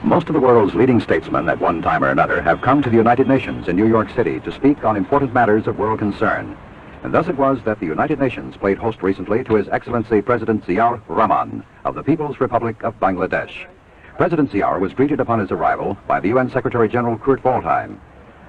Most of the world's leading statesmen at one time or another have come to the United Nations in New York City to speak on important matters of world concern. And thus it was that the United Nations played host recently to His Excellency President Ziaur Rahman of the People's Republic of Bangladesh. President Ziaur was greeted upon his arrival by the UN Secretary-General Kurt Waldheim.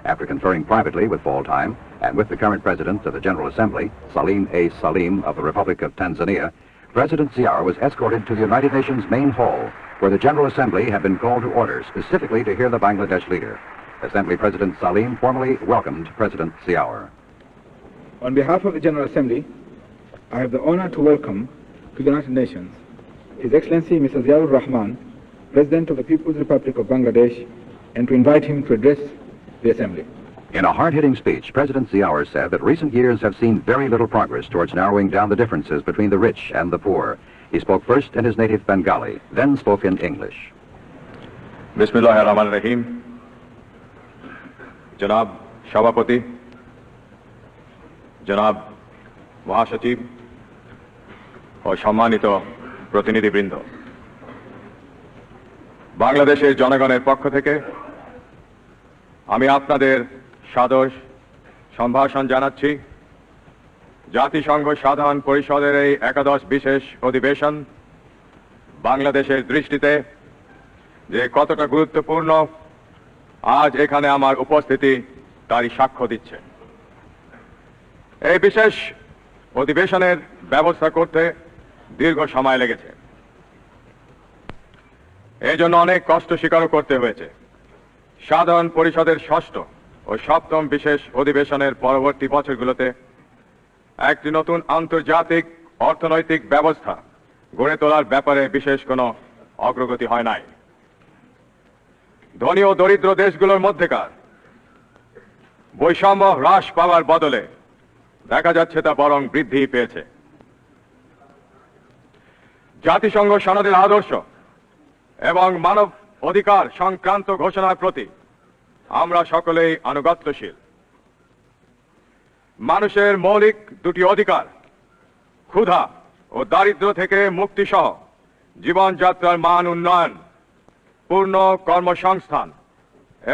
After conferring privately with Waldheim and with the current President of the General Assembly, Salim A. Salim of the Republic of Tanzania, President Ziaur was escorted to the United Nations main hall, where the General Assembly had been called to order specifically to hear the Bangladesh leader. Assembly President Salim formally welcomed President Ziaur. On behalf of the General Assembly, I have the honor to welcome to the United Nations His Excellency Mr. Ziaur Rahman, President of the People's Republic of Bangladesh, and to invite him to address the Assembly. In a hard-hitting speech, President Ziaur said that recent years have seen very little progress towards narrowing down the differences between the rich and the poor. He spoke first in his native Bengali, then spoke in English. Bismillahirrahmanirrahim. Janab Shabapati, Janab Mahasachib, ও সম্মানিত প্রতিনিধিবৃন্দ, বাংলাদেশের জনগণের পক্ষ থেকে আমি আপনাদের সাদর সম্ভাষণ জানাচ্ছি। জাতিসংঘ সাধারণ পরিষদের এই একাদশ বিশেষ অধিবেশন বাংলাদেশের দৃষ্টিতে যে কতটা গুরুত্বপূর্ণ আজ এখানে আমার উপস্থিতি তারই সাক্ষ্য দিচ্ছে। এই বিশেষ অধিবেশনের ব্যবস্থা করতে দীর্ঘ সময় লেগেছে, এই জন্য অনেক কষ্ট স্বীকারও করতে হয়েছে। সাধারণ পরিষদের ষষ্ঠ ও সপ্তম বিশেষ অধিবেশনের পরবর্তী বছরগুলোতে একটি নতুন আন্তর্জাতিক অর্থনৈতিক ব্যবস্থা গড়ে তোলার ব্যাপারে বিশেষ কোনো অগ্রগতি হয় নাই। ধনী ও দরিদ্র দেশগুলোর মধ্যেকার বৈষম্য হ্রাস পাওয়ার বদলে দেখা যাচ্ছে তা বরং বৃদ্ধি পেয়েছে। জাতিসংঘ সনদের আদর্শ এবং মানব অধিকার সংক্রান্ত ঘোষণার প্রতি আমরা সকলেই আনুগত্যশীল। মানুষের মৌলিক দুটি অধিকার, ক্ষুধা ও দারিদ্র্য থেকে মুক্তি সহ জীবনযাত্রার মান উন্নয়ন, পূর্ণ কর্মসংস্থান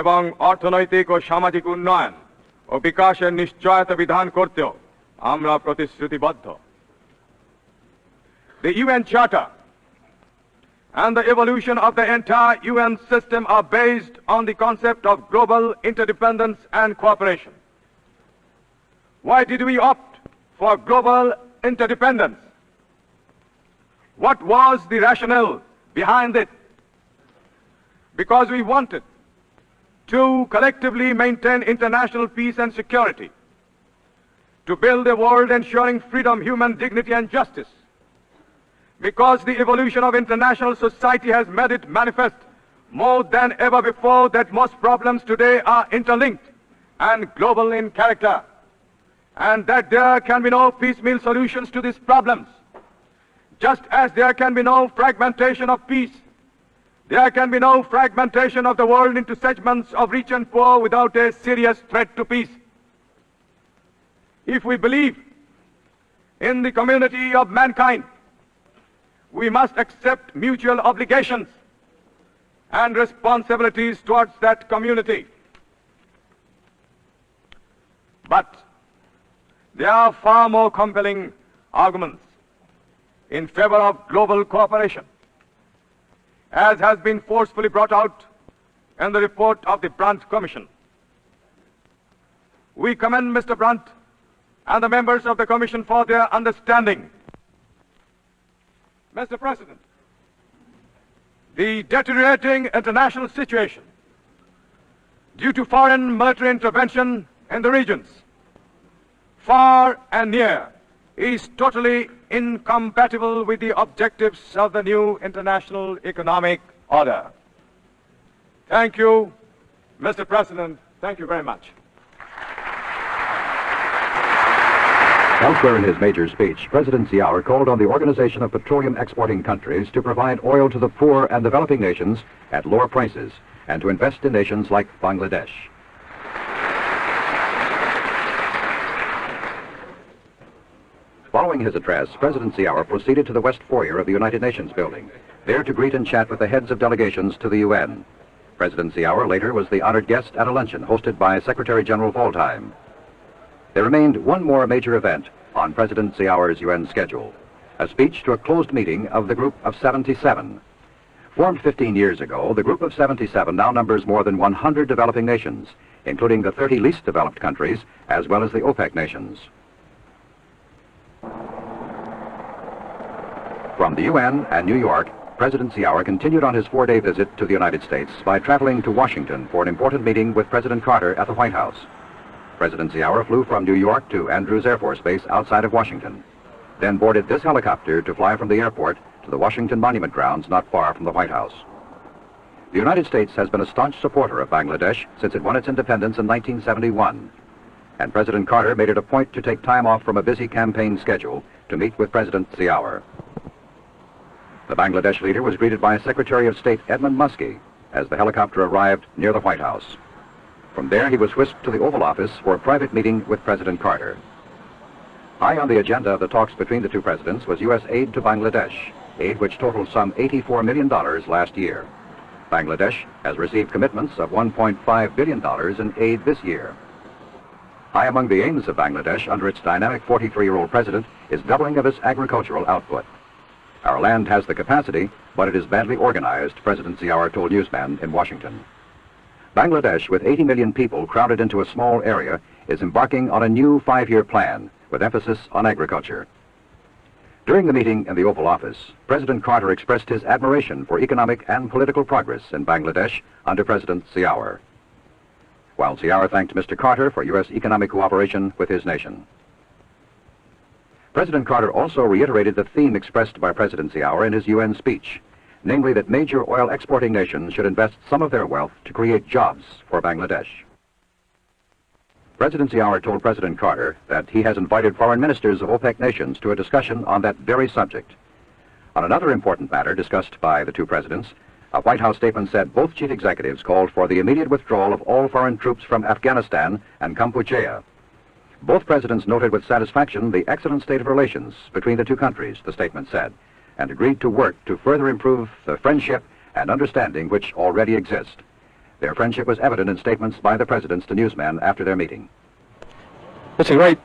এবং অর্থনৈতিক ও সামাজিক উন্নয়ন ও বিকাশের নিশ্চয়তা বিধান করতেও আমরা প্রতিশ্রুতিবদ্ধ। The UN Charter and the evolution of the entire UN system are based on the concept of global interdependence and cooperation. Why did we opt for global interdependence? What was the rationale behind it? Because we wanted to collectively maintain international peace and security, to build a world ensuring freedom, human dignity and justice. Because the evolution of international society has made it manifest more than ever before that most problems today are interlinked and global in character, and that there can be no piecemeal solutions to these problems. Just as there can be no fragmentation of peace, there can be no fragmentation of the world into segments of rich and poor without a serious threat to peace. If we believe in the community of mankind, we must accept mutual obligations and responsibilities towards that community. But there are far more compelling arguments in favor of global cooperation, as has been forcefully brought out in the report of the Brandt Commission. We commend Mr. Brandt and the members of the Commission for their understanding. Mr. President, the deteriorating international situation due to foreign military intervention in the regions, far and near, is totally incompatible with the objectives of the new international economic order. Thank you, Mr. President. Thank you very much. Elsewhere in his major speech, President Ziaur called on the Organization of Petroleum Exporting Countries to provide oil to the poor and developing nations at lower prices and to invest in nations like Bangladesh. Following his address, President Ziaur proceeded to the West Foyer of the United Nations building. there to greet and chat with the heads of delegations to the UN. President Ziaur later was the honored guest at a luncheon hosted by Secretary General Waldheim. There remained one more major event on President Ziaur's UN schedule, a speech to a closed meeting of the Group of 77. Formed 15 years ago, the Group of 77 now numbers more than 100 developing nations, including the 30 least developed countries, as well as the OPEC nations. From the UN and New York, President Ziaur continued on his 4-day visit to the United States by traveling to Washington for an important meeting with President Carter at the White House. President Ziaur flew from New York to Andrews Air Force Base outside of Washington, then boarded this helicopter to fly from the airport to the Washington Monument Grounds not far from the White House. The United States has been a staunch supporter of Bangladesh since it won its independence in 1971, and President Carter made it a point to take time off from a busy campaign schedule to meet with President Ziaur. The Bangladesh leader was greeted by Secretary of State Edmund Muskie as the helicopter arrived near the White House. From there, he was whisked to the Oval Office for a private meeting with President Carter. High on the agenda of the talks between the two presidents was U.S. aid to Bangladesh, aid which totaled some $84 million last year. Bangladesh has received commitments of $1.5 billion in aid this year. High among the aims of Bangladesh under its dynamic 43-year-old president is doubling of its agricultural output. Our land has the capacity, but it is badly organized, President Ziaur told newsmen in Washington. Bangladesh, with 80 million people crowded into a small area, is embarking on a new 5-year plan with emphasis on agriculture. During the meeting in the Oval Office, President Carter expressed his admiration for economic and political progress in Bangladesh under President Ziaur, while Ziaur thanked Mr. Carter for U.S. economic cooperation with his nation. President Carter also reiterated the theme expressed by President Ziaur in his UN speech, namely that major oil exporting nations should invest some of their wealth to create jobs for Bangladesh. President Ziaur told President Carter that he has invited foreign ministers of OPEC nations to a discussion on that very subject. On another important matter discussed by the two presidents, a White House statement said both chief executives called for the immediate withdrawal of all foreign troops from Afghanistan and Kampuchea. Both presidents noted with satisfaction the excellent state of relations between the two countries, the statement said, and agreed to work to further improve the friendship and understanding which already exist. Their friendship was evident in statements by the presidents to newsmen after their meeting. It's a great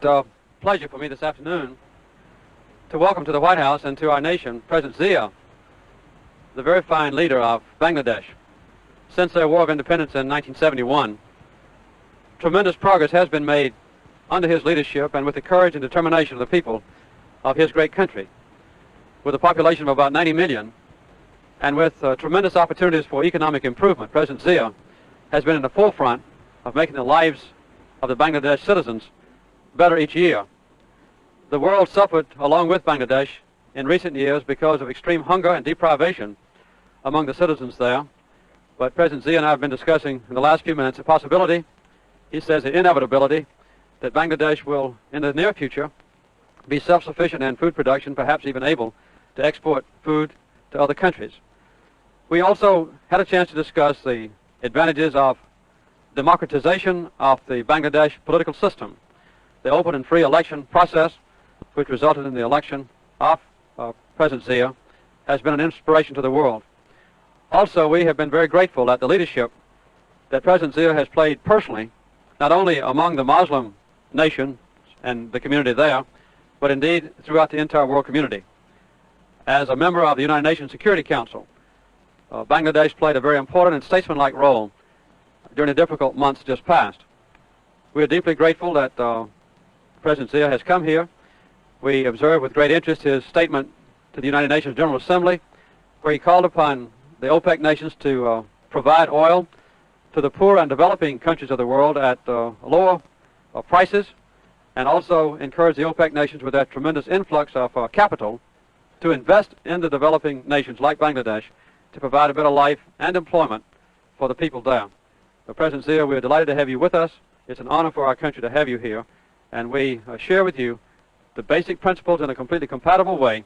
pleasure for me this afternoon to welcome to the White House and to our nation President Zia, the very fine leader of Bangladesh. Since their War of Independence in 1971, tremendous progress has been made under his leadership and with the courage and determination of the people of his great country. With a population of about 90 million and with tremendous opportunities for economic improvement, President Zia has been in the forefront of making the lives of the Bangladesh citizens better each year. The world suffered along with Bangladesh in recent years because of extreme hunger and deprivation among the citizens there. But President Zia and I have been discussing in the last few minutes the possibility, he says the inevitability, that Bangladesh will, in the near future, be self-sufficient in food production, perhaps even able to export food to other countries. We also had a chance to discuss the advantages of democratization of the Bangladesh political system. The open and free election process, which resulted in the election of President Zia, has been an inspiration to the world. Also, we have been very grateful at the leadership that President Zia has played personally, not only among the Muslim nation and the community there, but indeed throughout the entire world community. As a member of the United Nations Security Council, Bangladesh played a very important and statesmanlike role during the difficult months just past. We are deeply grateful that President Zia has come here. We observe with great interest his statement to the United Nations General Assembly, where he called upon the OPEC nations to provide oil to the poor and developing countries of the world at lower prices, and also encourage the OPEC nations with that tremendous influx of capital to invest in the developing nations like Bangladesh to provide a better life and employment for the people there. President Zia, we are delighted to have you with us. It's an honor for our country to have you here, and we share with you the basic principles in a completely compatible way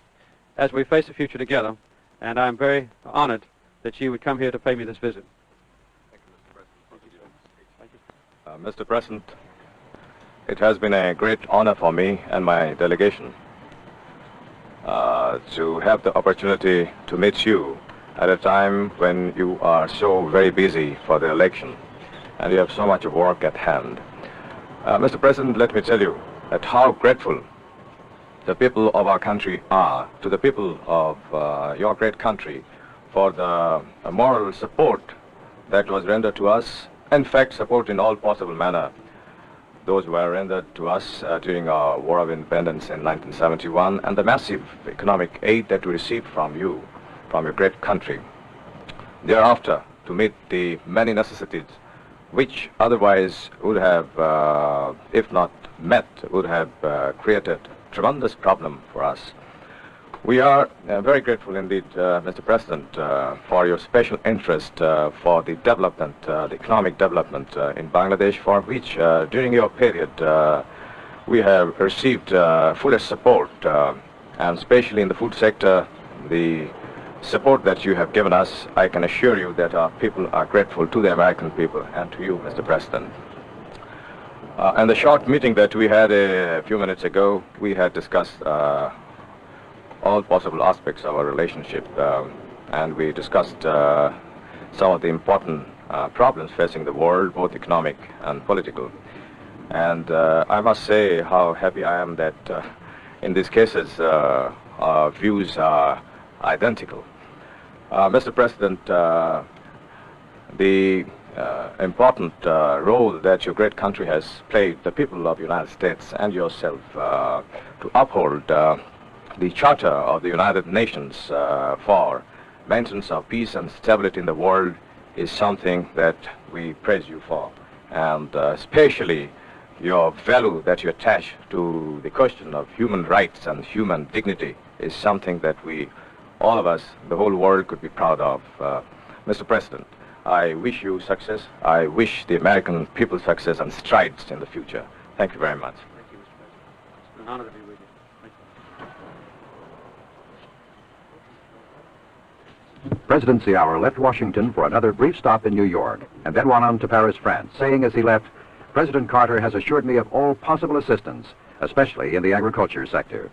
as we face the future together, and I'm very honored that you would come here to pay me this visit. Mr. President, it has been a great honor for me and my delegation to have the opportunity to meet you at a time when you are so very busy for the election and you have so much work at hand. Mr. President, let me tell you that how grateful the people of our country are to the people of your great country for the moral support that was rendered to us, in fact support in all possible manner. Those were rendered to us during our War of Independence in 1971 and the massive economic aid that we received from you, from your great country. Thereafter, to meet the many necessities which otherwise would have, if not met, would have created tremendous problem for us. We are very grateful indeed, Mr. President, for your special interest for the development, the economic development in Bangladesh, for which during your period we have received fullest support, and especially in the food sector, the support that you have given us. I can assure you that our people are grateful to the American people and to you, Mr. President. And the short meeting that we had a few minutes ago, we had discussed all possible aspects of our relationship, and we discussed some of the important problems facing the world, both economic and political. And I must say how happy I am that in these cases our views are identical. Mr. President, the important role that your great country has played, the people of the United States and yourself, to uphold the Charter of the United Nations for maintenance of peace and stability in the world is something that we praise you for. And especially your value that you attach to the question of human rights and human dignity is something that we, all of us, the whole world could be proud of. Mr. President, I wish you success. I wish the American people success and strides in the future. Thank you very much. Thank you, Mr. President. It's been an honor to be with you. President Ziaur left Washington for another brief stop in New York and then went on to Paris, France, saying as he left, President Carter has assured me of all possible assistance, especially in the agriculture sector.